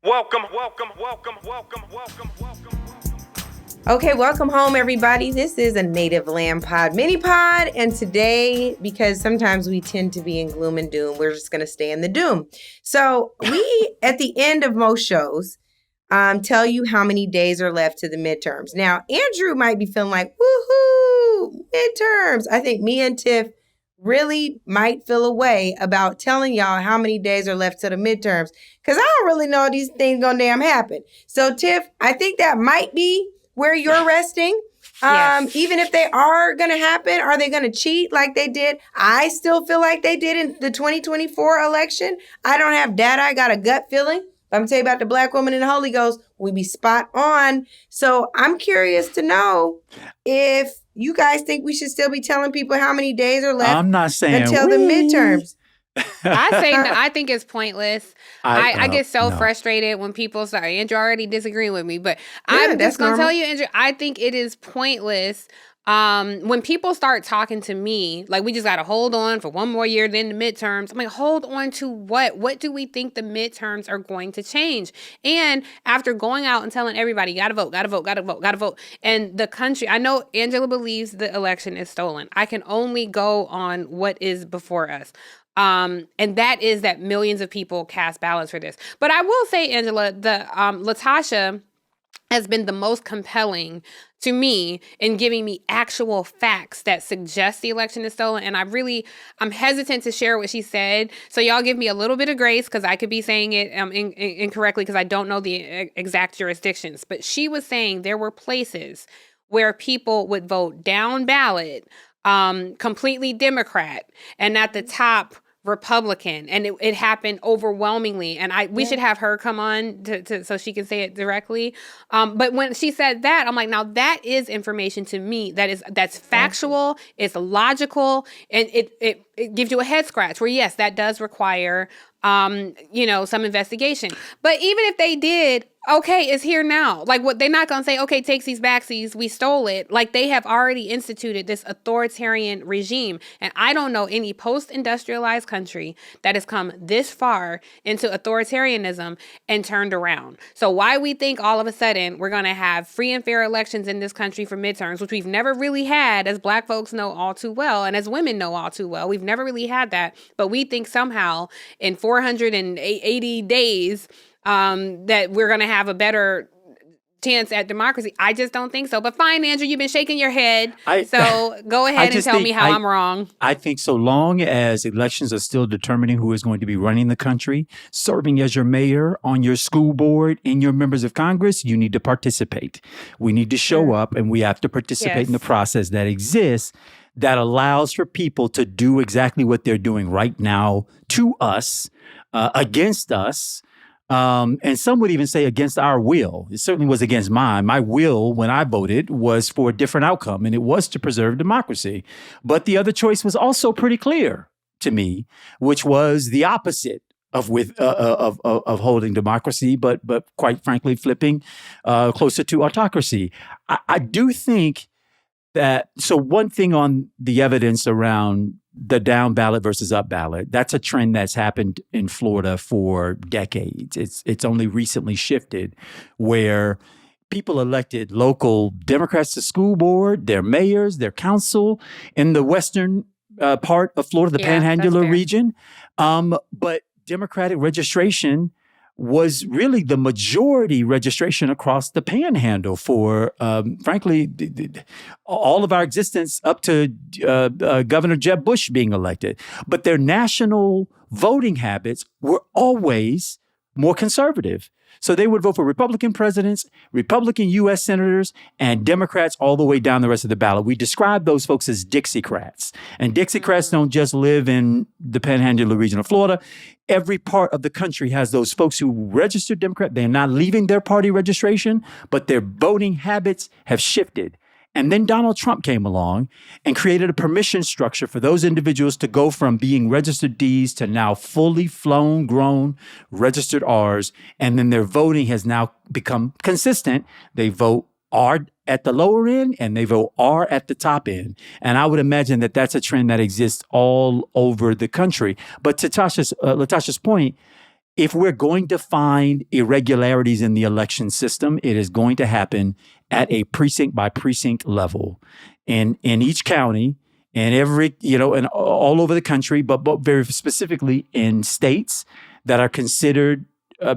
Welcome. Okay, welcome home, everybody. This is a Native Land Pod mini pod, and today, because sometimes we tend to be in gloom and doom, we're just going to stay in the doom. So we, at the end of most shows, tell you how many days are left to the midterms. Now, Andrew might be feeling like, woohoo, midterms. I think me and Tiff really might feel a way about telling y'all how many days are left to the midterms, because I don't really know these things gonna damn happen. So, Tiff, I think that might be where you're resting. Yes. Even if they are going to happen, are they going to cheat like they did? I still feel like they did in the 2024 election. I don't have data. I got a gut feeling. But I'm going to tell you about the Black woman and the Holy Ghost. We be spot on. So I'm curious to know if you guys think we should still be telling people how many days are left I'm not saying until the midterms. I say no, I think it's pointless. I get so frustrated when people sorry, Andrew already disagreeing with me, but I'm just gonna tell you, Andrew, I think it is pointless. When people start talking to me, like we just gotta hold on for one more year, then the midterms. I'm like, hold on to what? What do we think the midterms are going to change? And after going out and telling everybody, gotta vote. And the country, I know Angela believes the election is stolen. I can only go on what is before us. And that is that millions of people cast ballots for this. But I will say, Angela, the Latasha has been the most compelling to me in giving me actual facts that suggest the election is stolen. And I'm hesitant to share what she said. So y'all give me a little bit of grace because I could be saying it incorrectly because I don't know the exact jurisdictions. But she was saying there were places where people would vote down ballot, completely Democrat, and at the top Republican, and it happened overwhelmingly. And we should have her come on to so she can say it directly. But when she said that, I'm like, now that is information to me that's factual, it's logical, and it gives you a head scratch. Where yes, that does require some investigation. But even if they did, okay, it's here now. Like, what they're not going to say, okay, takesies, backsies, we stole it. Like, they have already instituted this authoritarian regime. And I don't know any post-industrialized country that has come this far into authoritarianism and turned around. So why we think all of a sudden we're going to have free and fair elections in this country for midterms, which we've never really had, as Black folks know all too well, and as women know all too well, we've never really had that. But we think somehow in 480 days, that we're going to have a better chance at democracy. I just don't think so. But fine, Andrew, you've been shaking your head. So go ahead and tell me how I'm wrong. I think so long as elections are still determining who is going to be running the country, serving as your mayor, on your school board, in your members of Congress, you need to participate. We need to show up and we have to participate in the process that exists that allows for people to do exactly what they're doing right now to us, against us. And some would even say against our will. It certainly was against mine. My will, when I voted, was for a different outcome, and it was to preserve democracy. But the other choice was also pretty clear to me, which was the opposite of holding democracy, but quite frankly, flipping closer to autocracy. I do think that, so one thing on the evidence around the down ballot versus up ballot, that's a trend that's happened in Florida for decades. It's only recently shifted where people elected local Democrats to school board, their mayors, their council in the western part of Florida, the Panhandle region. But Democratic registration was really the majority registration across the Panhandle for, frankly, all of our existence up to Governor Jeb Bush being elected. But their national voting habits were always more conservative. So they would vote for Republican presidents, Republican U.S. senators, and Democrats all the way down the rest of the ballot. We describe those folks as Dixiecrats. And Dixiecrats don't just live in the Panhandle region of Florida. Every part of the country has those folks who registered Democrat. They're not leaving their party registration, but their voting habits have shifted. And then Donald Trump came along and created a permission structure for those individuals to go from being registered Ds to now fully flown, grown, registered Rs. And then their voting has now become consistent. They vote R at the lower end and they vote R at the top end. And I would imagine that that's a trend that exists all over the country. But to Latasha's point, if we're going to find irregularities in the election system, it is going to happen at a precinct by precinct level. And in each county and and all over the country, but very specifically in states that are considered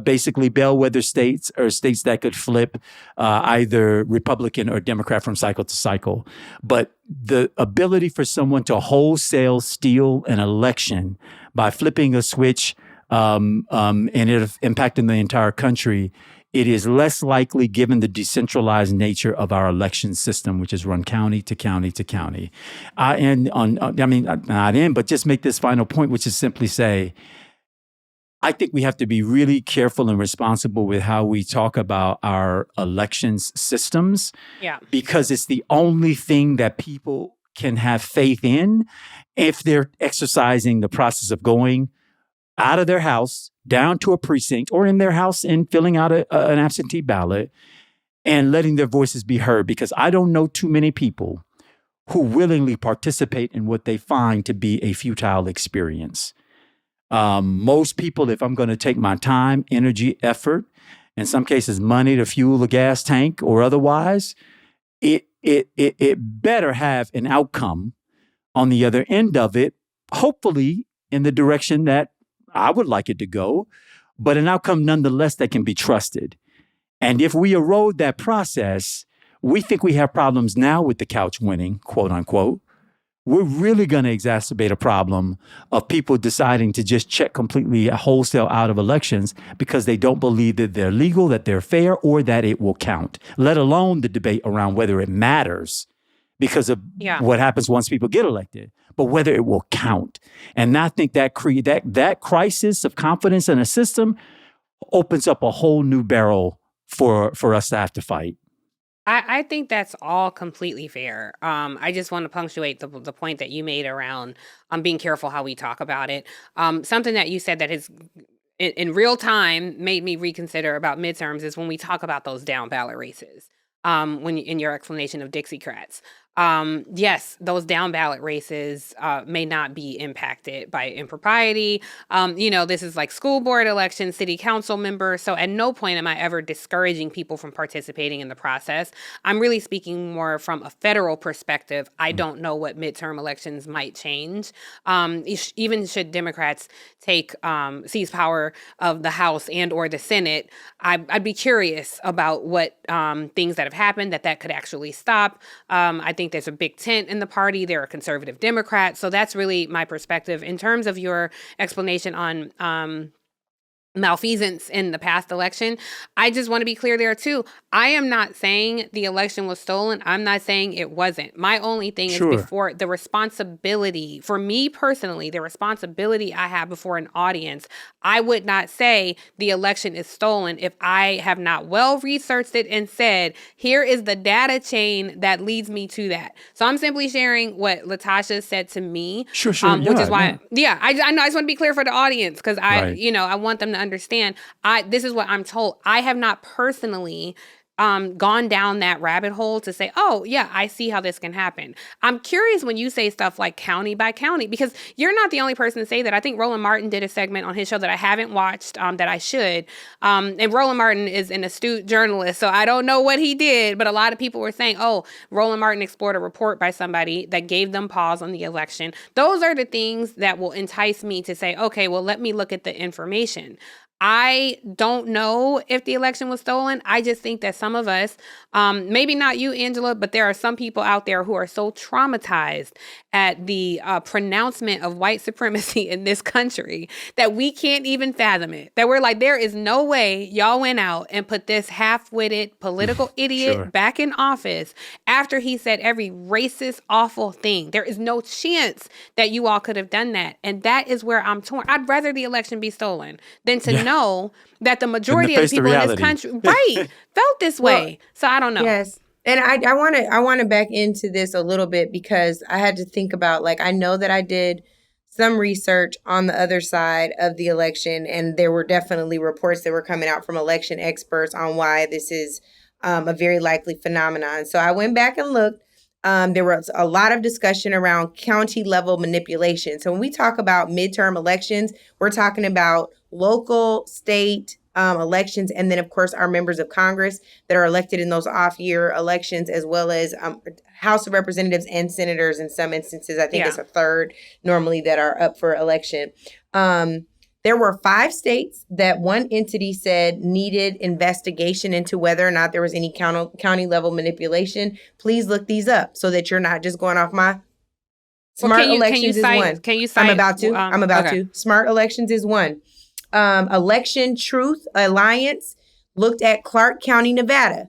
basically bellwether states or states that could flip either Republican or Democrat from cycle to cycle. But the ability for someone to wholesale steal an election by flipping a switch and it impacting the entire country, it is less likely given the decentralized nature of our election system, which is run county to county to county. But just make this final point, which is simply say, I think we have to be really careful and responsible with how we talk about our elections systems, because it's the only thing that people can have faith in if they're exercising the process of going out of their house, down to a precinct, or in their house and filling out an absentee ballot and letting their voices be heard. Because I don't know too many people who willingly participate in what they find to be a futile experience. Most people, if I'm going to take my time, energy, effort, in some cases money to fuel a gas tank or otherwise, it better have an outcome on the other end of it, hopefully in the direction that I would like it to go, but an outcome nonetheless that can be trusted. And if we erode that process, we think we have problems now with the couch winning, quote unquote. We're really going to exacerbate a problem of people deciding to just check completely wholesale out of elections because they don't believe that they're legal, that they're fair, or that it will count, let alone the debate around whether it matters because of what happens once people get elected, but whether it will count. And I think that that crisis of confidence in a system opens up a whole new barrel for us to have to fight. I think that's all completely fair. I just want to punctuate the point that you made around being careful how we talk about it. Something that you said that has in real time made me reconsider about midterms is when we talk about those down ballot races. In your explanation of Dixiecrats. Yes, those down ballot races may not be impacted by impropriety. This is like school board elections, city council members. So at no point am I ever discouraging people from participating in the process. I'm really speaking more from a federal perspective. I don't know what midterm elections might change. Even should Democrats seize power of the House and or the Senate, I'd be curious about what things that have happened that could actually stop. I think there's a big tent in the party. There are conservative Democrats. So that's really my perspective. In terms of your explanation on malfeasance in the past election, I just want to be clear there too. I am not saying the election was stolen. I'm not saying it wasn't. My only thing is before the responsibility, for me personally, the responsibility I have before an audience, I would not say the election is stolen if I have not well researched it and said, here is the data chain that leads me to that. So I'm simply sharing what Latasha said to me, which is why, I know I just want to be clear for the audience because I want them to understand. This is what I'm told. I have not personally gone down that rabbit hole to say, oh, yeah, I see how this can happen. I'm curious when you say stuff like county by county, because you're not the only person to say that. I think Roland Martin did a segment on his show that I haven't watched that I should. And Roland Martin is an astute journalist, so I don't know what he did, but a lot of people were saying, oh, Roland Martin explored a report by somebody that gave them pause on the election. Those are the things that will entice me to say, okay, well, let me look at the information. I don't know if the election was stolen. I just think that some of us, maybe not you, Angela, but there are some people out there who are so traumatized at the pronouncement of white supremacy in this country that we can't even fathom it. That we're like, there is no way y'all went out and put this half-witted political idiot back in office after he said every racist, awful thing. There is no chance that you all could have done that. And that is where I'm torn. I'd rather the election be stolen than to know that the majority of people in this country felt this way. So I don't know. Yes. And I want to back into this a little bit because I had to think about, like, I know that I did some research on the other side of the election, and there were definitely reports that were coming out from election experts on why this is a very likely phenomenon. So I went back and looked. There was a lot of discussion around county level manipulation. So when we talk about midterm elections, we're talking about local, state elections, and then, of course, our members of Congress that are elected in those off-year elections, as well as House of Representatives and senators in some instances. I think it's a third normally that are up for election. There were 5 states that one entity said needed investigation into whether or not there was any county level manipulation. Please look these up so that you're not just going off my Smart Elections is one. Can you cite? I'm about to. Smart Elections is one. Election Truth Alliance looked at Clark County, Nevada.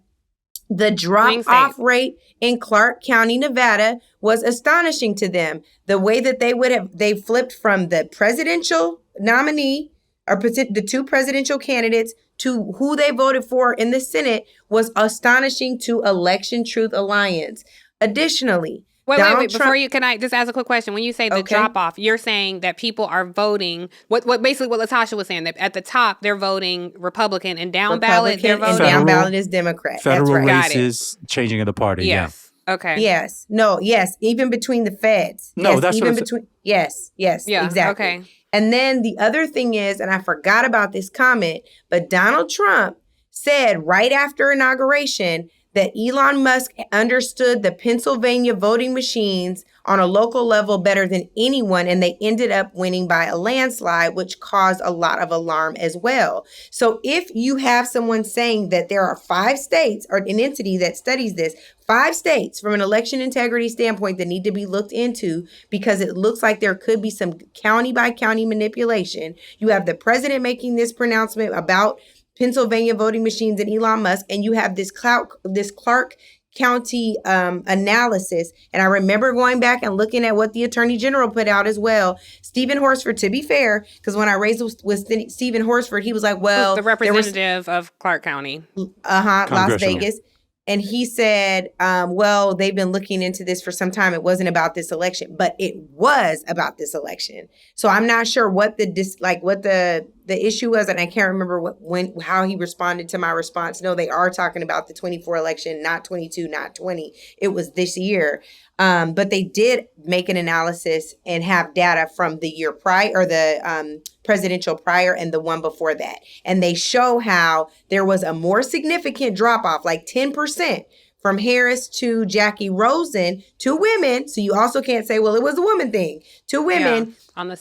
The drop-off rate in Clark County, Nevada was astonishing to them. The way that they flipped from the presidential nominee or the 2 presidential candidates to who they voted for in the Senate was astonishing to Election Truth Alliance. Additionally, Wait. Before you, can I just ask a quick question? When you say the drop off, you're saying that people are voting what Latasha was saying, that at the top they're voting Republican and down ballot they're voting. And down ballot is Democrat. Federal That's right. races, changing of the party. Yes. Yeah. Okay. Yes. No. Yes. Even between the feds. No, yes, that's even what between. Yes. Yes. Yeah. Exactly. Okay. And then the other thing is, and I forgot about this comment, but Donald Trump said right after inauguration that Elon Musk understood the Pennsylvania voting machines on a local level better than anyone, and they ended up winning by a landslide, which caused a lot of alarm as well. So if you have someone saying that there are 5 states or an entity that studies this, 5 states from an election integrity standpoint that need to be looked into because it looks like there could be some county by county manipulation. You have the president making this pronouncement about Pennsylvania voting machines and Elon Musk, and you have this Clark County analysis. And I remember going back and looking at what the Attorney General put out as well. Stephen Horsford, to be fair, because when I raised with Stephen Horsford, he was like, well, the representative of Clark County. Las Vegas. And he said, well, they've been looking into this for some time. It wasn't about this election, but it was about this election. So I'm not sure what the issue was, and I can't remember how he responded to my response. No, they are talking about the 24 election, not 22, not 20. It was this year. But they did make an analysis and have data from the year prior, or the presidential prior and the one before that. And they show how there was a more significant drop off, like 10%, from Harris to Jackie Rosen, to women. So you also can't say, well, it was a woman thing, to women on the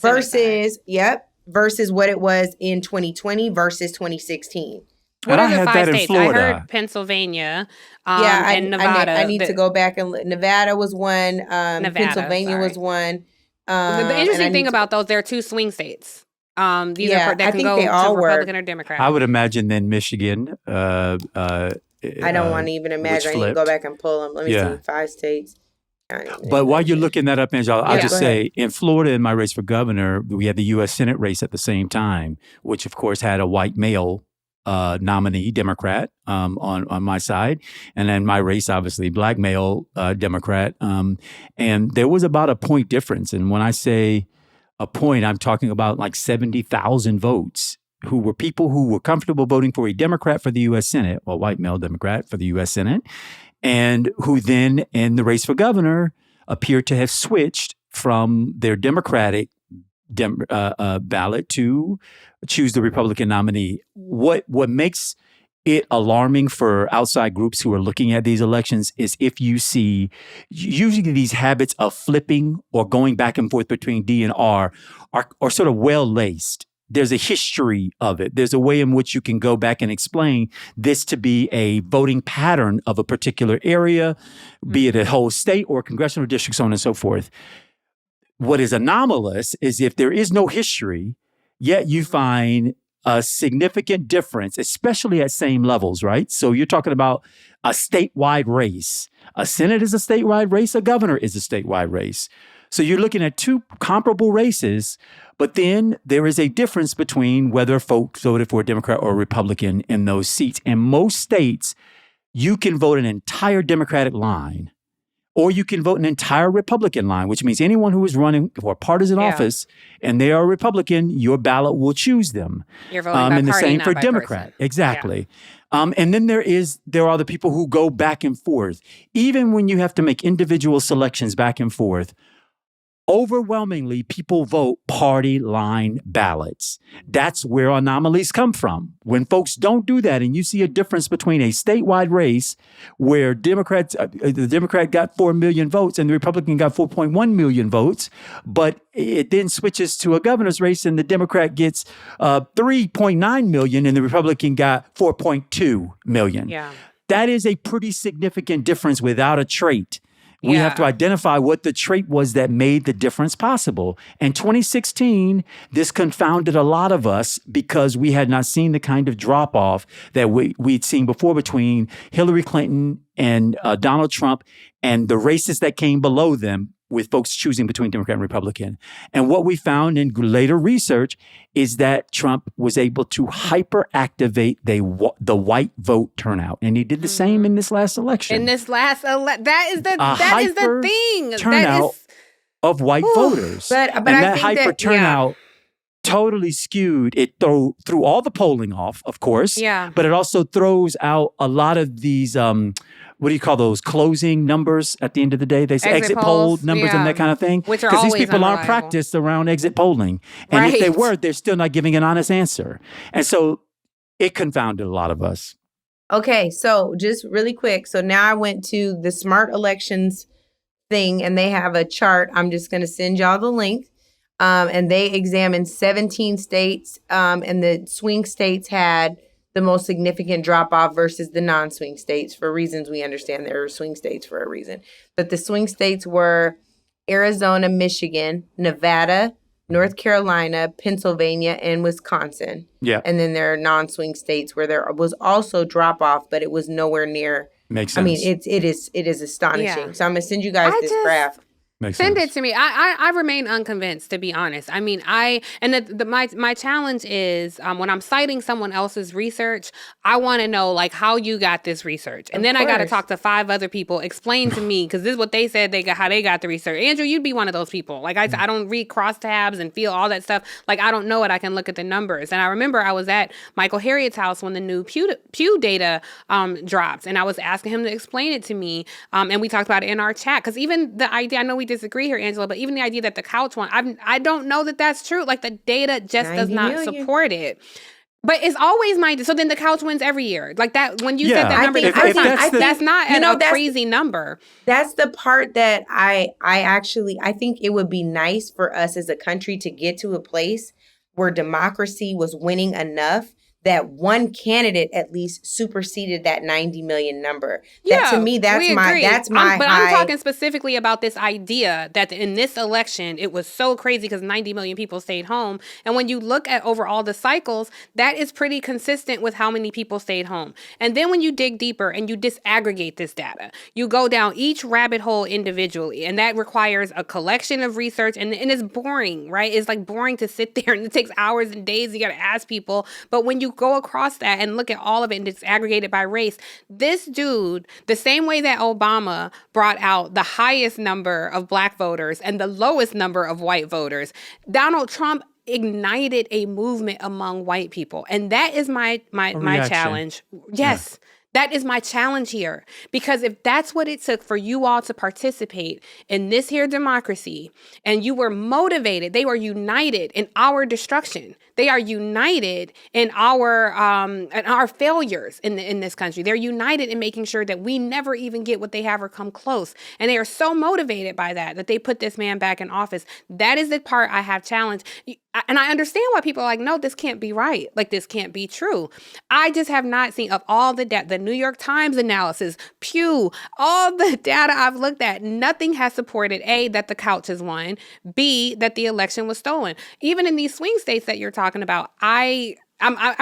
versus what it was in 2020 versus 2016. What are the 5 states? I heard Pennsylvania and Nevada. I need to go back and look. Nevada was one. Pennsylvania was one. The interesting thing about those, they're 2 swing states. These are that can go to Republican or Democrat. I would imagine then Michigan. I don't want to even imagine. I need to go back and pull them. Let me see. 5 states. But while you're looking that up, Angela, I'll just say in Florida, in my race for governor, we had the U.S. Senate race at the same time, which of course had a white male nominee, Democrat, on my side. And then my race, obviously, black male Democrat. And there was about a point difference. And when I say a point, I'm talking about like 70,000 votes who were people who were comfortable voting for a Democrat for the U.S. Senate, or white male Democrat for the U.S. Senate, and who then in the race for governor appeared to have switched from their Democratic ballot to choose the Republican nominee. What makes it alarming for outside groups who are looking at these elections is if you see usually these habits of flipping or going back and forth between D and R are sort of well-laced. There's a history of it. There's a way in which you can go back and explain this to be a voting pattern of a particular area, be it a whole state or congressional district, so on and so forth. What is anomalous is if there is no history, yet you find a significant difference, especially at same levels, right? So you're talking about a statewide race. A Senate is a statewide race. A governor is a statewide race. So you're looking at 2 comparable races, but then there is a difference between whether folks voted for a Democrat or a Republican in those seats. In most states, you can vote an entire Democratic line, or you can vote an entire Republican line, which means anyone who is running for a partisan office and they are a Republican, your ballot will choose them. You're voting by and the party, same not for by Democrat. person. Exactly. Yeah. And then there are the people who go back and forth. Even when you have to make individual selections back and forth, Overwhelmingly, people vote party line ballots. That's where anomalies come from. When folks don't do that, and you see a difference between a statewide race where the Democrat got 4 million votes and the Republican got 4.1 million votes, but it then switches to a governor's race and the Democrat gets 3.9 million and the Republican got 4.2 million. Yeah. That is a pretty significant difference without a trait. We have to identify what the trait was that made the difference possible. In 2016, this confounded a lot of us because we had not seen the kind of drop-off that we'd seen before between Hillary Clinton and Donald Trump and the races that came below them with folks choosing between Democrat and Republican. And what we found in later research is that Trump was able to hyperactivate the white vote turnout. And he did the same in this last election. In this last that is the thing. Turnout of white voters. But and I that think hyper turnout totally skewed it threw all the polling off, of course. Yeah. But it also throws out a lot of these what do you call those closing numbers at the end of the day? They say exit poll numbers and that kind of thing. Which are because these always people aren't unreliable. practiced around exit polling. And if they were, they're still not giving an honest answer. And so it confounded a lot of us. Okay, so just really quick. So now I went to the Smart Elections thing and they have a chart. I'm just going to send y'all the link. And they examined 17 states and the swing states had the most significant drop-off versus the non-swing states for reasons we understand. There are swing states for a reason. But the swing states were Arizona, Michigan, Nevada, North Carolina, Pennsylvania, and Wisconsin. Yeah. And then there are non-swing states where there was also drop-off, but it was nowhere near. Makes sense. I mean, it is astonishing. Yeah. So I'm going to send you guys this graph. Send it to me. I remain unconvinced, to be honest. I mean, my challenge is when I'm citing someone else's research, I want to know like how you got this research, and then I got to talk to 5 other people, explain to me because this is what they said how they got the research. Andrew, you'd be one of those people. Like I don't read crosstabs and feel all that stuff. Like I don't know it. I can look at the numbers. And I remember I was at Mychael Harriet's house when the new Pew data dropped, and I was asking him to explain it to me. And we talked about it in our chat because even the idea, I know we disagree here, Angela, but even the idea that the couch one, I don't know that that's true. Like the data just does not support it. But it's always so then the couch wins every year. Like that, when you said that number, that's not a crazy number. That's the part that I think it would be nice for us as a country to get to a place where democracy was winning enough that one candidate at least superseded that 90 million number. Yeah, to me, that's my But high. I'm talking specifically about this idea that in this election, it was so crazy because 90 million people stayed home. And when you look at over all the cycles, that is pretty consistent with how many people stayed home. And then when you dig deeper and you disaggregate this data, you go down each rabbit hole individually. And that requires a collection of research. And it's boring, right? It's like boring to sit there and it takes hours and days. You got to ask people. But when you go across that and look at all of it and it's aggregated by race, this dude, the same way that Obama brought out the highest number of black voters and the lowest number of white voters, Donald Trump ignited a movement among white people. And that is my challenge. Yes. Yeah. That is my challenge here. Because if that's what it took for you all to participate in this here democracy, and you were motivated, they were united in our destruction. They are united in our failures in this country. They're united in making sure that we never even get what they have or come close. And they are so motivated by that they put this man back in office. That is the part I have challenged. And I understand why people are like, no, this can't be right. Like, this can't be true. I just have not seen, of all the data, the New York Times analysis, Pew, all the data I've looked at, nothing has supported, A, that the couch has won, B, that the election was stolen. Even in these swing states that you're talking about, I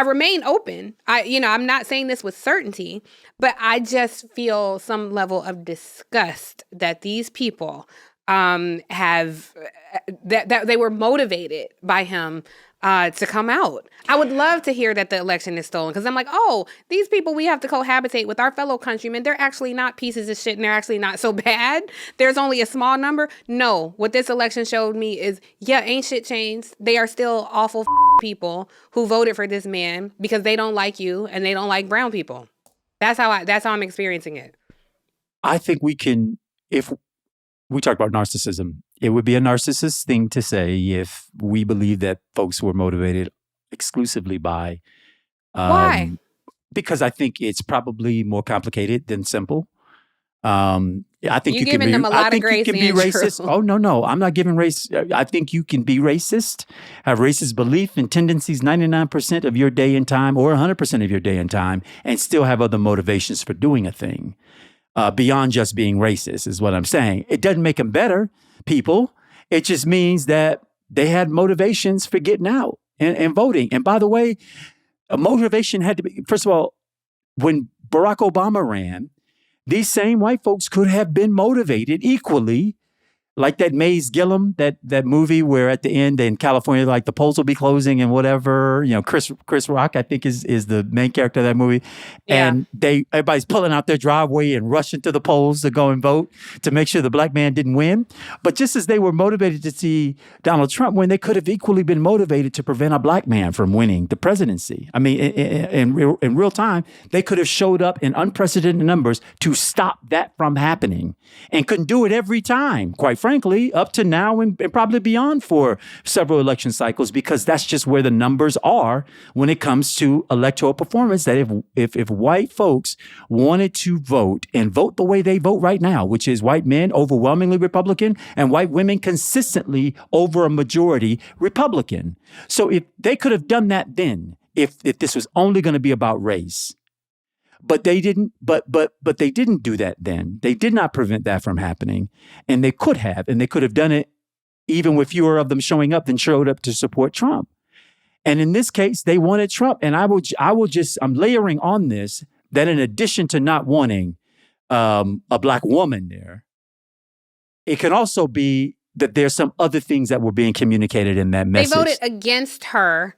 remain open. I'm not saying this with certainty, but I just feel some level of disgust that these people have that they were motivated by him to come out. I would love to hear that the election is stolen because I'm like, oh, these people we have to cohabitate with our fellow countrymen. They're actually not pieces of shit and they're actually not so bad. There's only a small number. No, what this election showed me is, ain't shit changed. They are still awful people who voted for this man because they don't like you and they don't like brown people. That's how I'm experiencing it. I think we can, if we talk about narcissism, it would be a narcissist thing to say if we believe that folks were motivated exclusively by. Why? Because I think it's probably more complicated than simple. I think You're giving them a lot of grace, you can be racist. Oh, no. I'm not giving race. I think you can be racist, have racist belief and tendencies 99% of your day and time or 100% of your day and time, and still have other motivations for doing a thing beyond just being racist is what I'm saying. It doesn't make them better people. It just means that they had motivations for getting out and voting. And by the way, a motivation had to be, first of all, when Barack Obama ran, these same white folks could have been motivated equally, like that Maze Gillum, that movie where at the end in California, like the polls will be closing and whatever. You know, Chris Rock, I think is the main character of that movie, and everybody's pulling out their driveway and rushing to the polls to go and vote to make sure the black man didn't win. But just as they were motivated to see Donald Trump win, they could have equally been motivated to prevent a black man from winning the presidency. I mean, in real time, they could have showed up in unprecedented numbers to stop that from happening, and couldn't do it every time, quite frankly, up to now and probably beyond for several election cycles, because that's just where the numbers are when it comes to electoral performance. That if white folks wanted to vote and vote the way they vote right now, which is white men overwhelmingly Republican and white women consistently over a majority Republican. So if they could have done that then, if this was only going to be about race. But they didn't. But they didn't do that then. They did not prevent that from happening, and they could have done it even with fewer of them showing up than showed up to support Trump. And in this case, they wanted Trump. And I'm layering on this that in addition to not wanting a black woman there, it can also be that there's some other things that were being communicated in that message. They voted against her,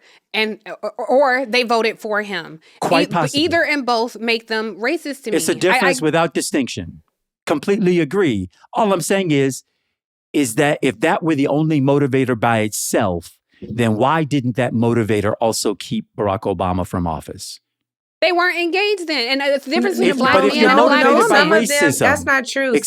or they voted for him. Quite possibly. Either and both make them racist to me. It's a difference without distinction. Completely agree. All I'm saying is that if that were the only motivator by itself, then why didn't that motivator also keep Barack Obama from office? They weren't engaged then. And it's the difference between a black but if man you're and a black motivated woman. by racism, That's not true.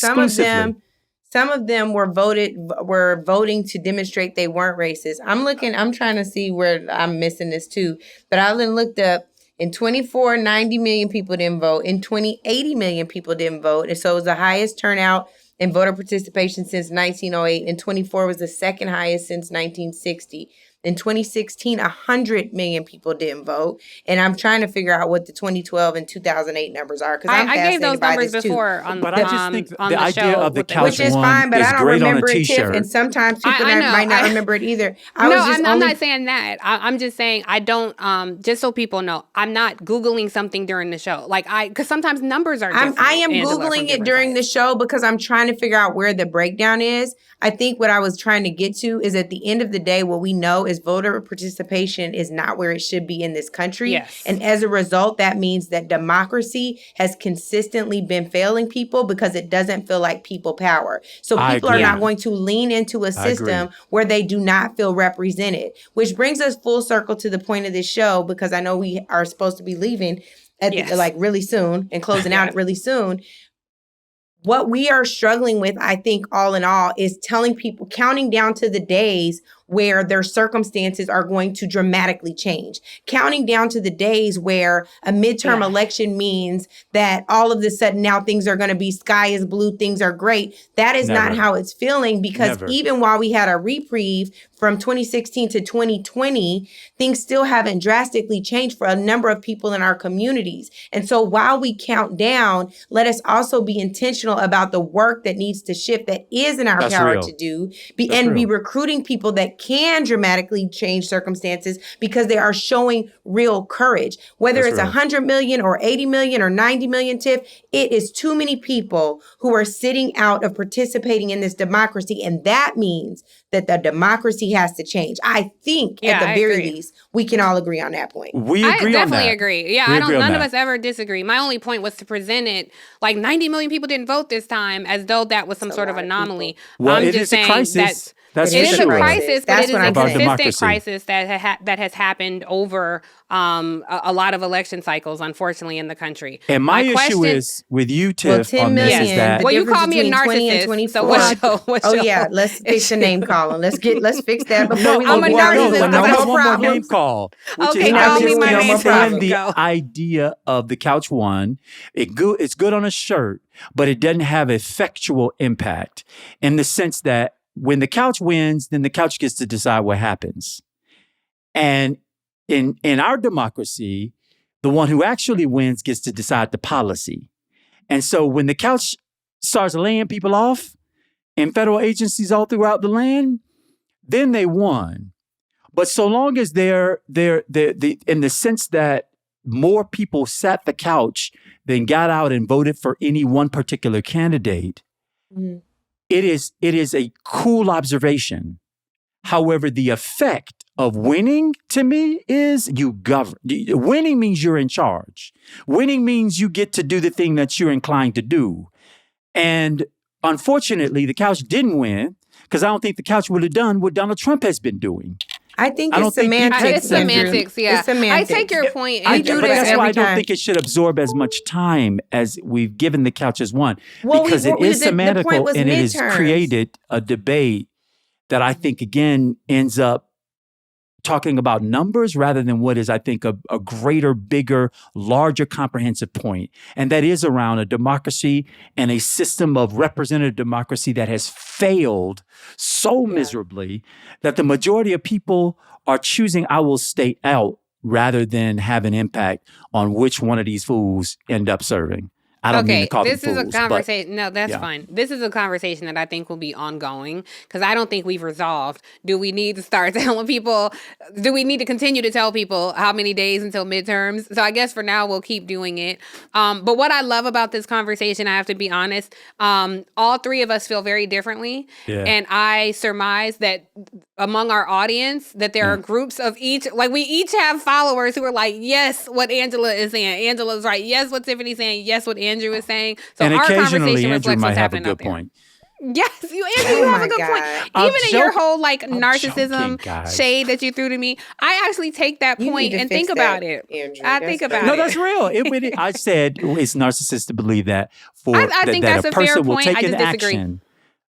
Some of them were voting to demonstrate they weren't racist. I'm trying to see where I'm missing this too. But I looked up in 24, 90 million people didn't vote. In 20, 80 million people didn't vote. And so it was the highest turnout in voter participation since 1908. And 24 was the second highest since 1960. In 2016, 100 million people didn't vote. And I'm trying to figure out what the 2012 and 2008 numbers are. Because I gave those numbers before on but I just think on the idea show, of the couch which is fine, but I don't great remember on a it, Tiff, t-shirt. and sometimes people might not remember it either. I'm not saying that. I'm just saying I don't, just so people know, I'm not Googling something during the show. Because sometimes numbers are different. I am Googling it during the show because I'm trying to figure out where the breakdown is. I think what I was trying to get to is at the end of the day, what we know is voter participation is not where it should be in this country. Yes. And as a result, that means that democracy has consistently been failing people because it doesn't feel like people power. So people are not going to lean into a system where they do not feel represented, which brings us full circle to the point of this show, because I know we are supposed to be leaving at really soon and closing out really soon. What we are struggling with, I think, all in all, is telling people, counting down to the days where their circumstances are going to dramatically change. Counting down to the days where a midterm election means that all of a sudden now things are going to be sky is blue, things are great. That is not how it's feeling, because even while we had a reprieve from 2016 to 2020, things still haven't drastically changed for a number of people in our communities. And so while we count down, let us also be intentional about the work that needs to shift, that is in our power to do, be recruiting people that can dramatically change circumstances because they are showing real courage. Whether it's 100 million or 80 million or 90 million, Tiff, it is too many people who are sitting out of participating in this democracy. And that means that the democracy has to change. I think at the very least, we can all agree on that point. We agree I on that. definitely agree. Yeah, none of us ever disagree. My only point was to present it like 90 million people didn't vote this time as though that was some sort of anomaly. Well, I'm it just is saying a crisis. That's it is a sure. crisis, but That's it is what a I'm saying. consistent crisis that has happened over a lot of election cycles, unfortunately, in the country. And my issue is with you, Tiff, 10 on this million, is that... Well, you call me a 20 and narcissist, 24. so what's your yeah, let's fix the name calling. Let's fix that before we I'm a narcissist. no I one more problems. name call. Okay, call me my name problem. The Go. idea of the couch one, it's good on a shirt, but it doesn't have effectual impact in the sense that when the couch wins, then the couch gets to decide what happens. And in our democracy, the one who actually wins gets to decide the policy. And so when the couch starts laying people off in federal agencies all throughout the land, then they won. But so long as they're in the sense that more people sat the couch than got out and voted for any one particular candidate, mm-hmm. it is a cool observation. However, the effect of winning to me is you govern. Winning means you're in charge. Winning means you get to do the thing that you're inclined to do. And unfortunately, the couch didn't win because I don't think the couch would have done what Donald Trump has been doing. I think it's semantics. It's semantics, yeah. It's semantics. I take your point. We do this that's every why I time. don't think it should absorb as much time as we've given the couch as one. Because it is semantical and it has created a debate that I think, again, ends up talking about numbers rather than what is, I think, a greater, bigger, larger, comprehensive point. And that is around a democracy and a system of representative democracy that has failed so miserably that the majority of people are choosing, I will stay out rather than have an impact on which one of these fools end up serving. I don't mean to call them fools. This is a conversation. No, that's fine. This is a conversation that I think will be ongoing because I don't think we've resolved. Do we need to start telling people? Do we need to continue to tell people how many days until midterms? So I guess for now we'll keep doing it. But what I love about this conversation, I have to be honest, all three of us feel very differently, and I surmise that among our audience that there are groups of each. Like we each have followers who are like, yes, what Angela is saying. Angela's right. Yes, what Tiffany's saying. Yes, what Andrew is saying. So and our occasionally conversation Andrew might have a good good point. Yes, Andrew, you have a good point. Even in your whole narcissism shade that you threw to me, I actually take that point and think about it. Andrew. I think about it. No, that's real. I said it's narcissistic to believe that I think that's a a fair person will point. take I just an disagree. action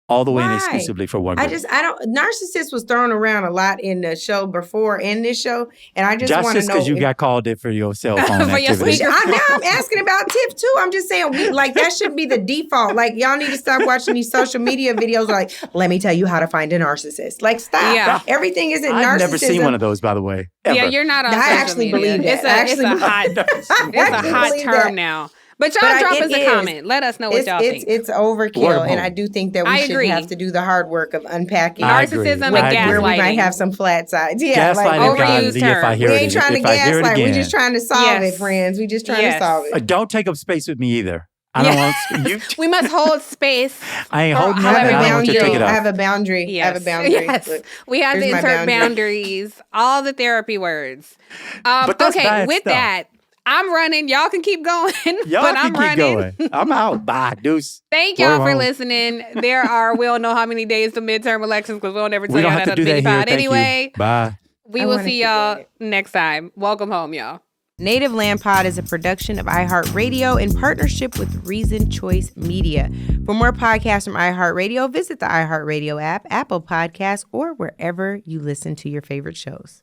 all the way and exclusively for one group. Narcissist was thrown around a lot in the show before in this show, and I just want to know because you got called it for your cell phone activity. Now I'm asking about Tiff too. I'm just saying, that should be the default. Like y'all need to stop watching these social media videos. Like, let me tell you how to find a narcissist. Like, stop. Yeah. Everything isn't narcissism. I've never seen one of those, by the way. Ever. Yeah, you're not on. I actually believe that. It's a hot term now. But y'all drop us a comment. Let us know what y'all think. It's overkill, and I do think that we should have to do the hard work of unpacking narcissism and gaslighting. Where we might have some flat sides. Yeah, overused term. We ain't trying to gaslight. We're just trying to solve it, friends. We just trying to solve it. Don't take up space with me either. I don't want you. We must hold space. I ain't holding nothing. I don't want you to take it up. I have a boundary. Yes. I have a boundary. Yes. We have to insert boundaries. All the therapy words. Okay, with that. I'm running. Y'all can keep going. I'm running. I'm out. Bye, deuce. Thank y'all for listening. We don't know how many days to midterm elections because we'll never tell y'all that on the mini pod anyway. Bye. We will see y'all next time. Welcome home, y'all. Native Land Pod is a production of iHeart Radio in partnership with Reason Choice Media. For more podcasts from iHeart Radio, visit the iHeart Radio app, Apple Podcasts, or wherever you listen to your favorite shows.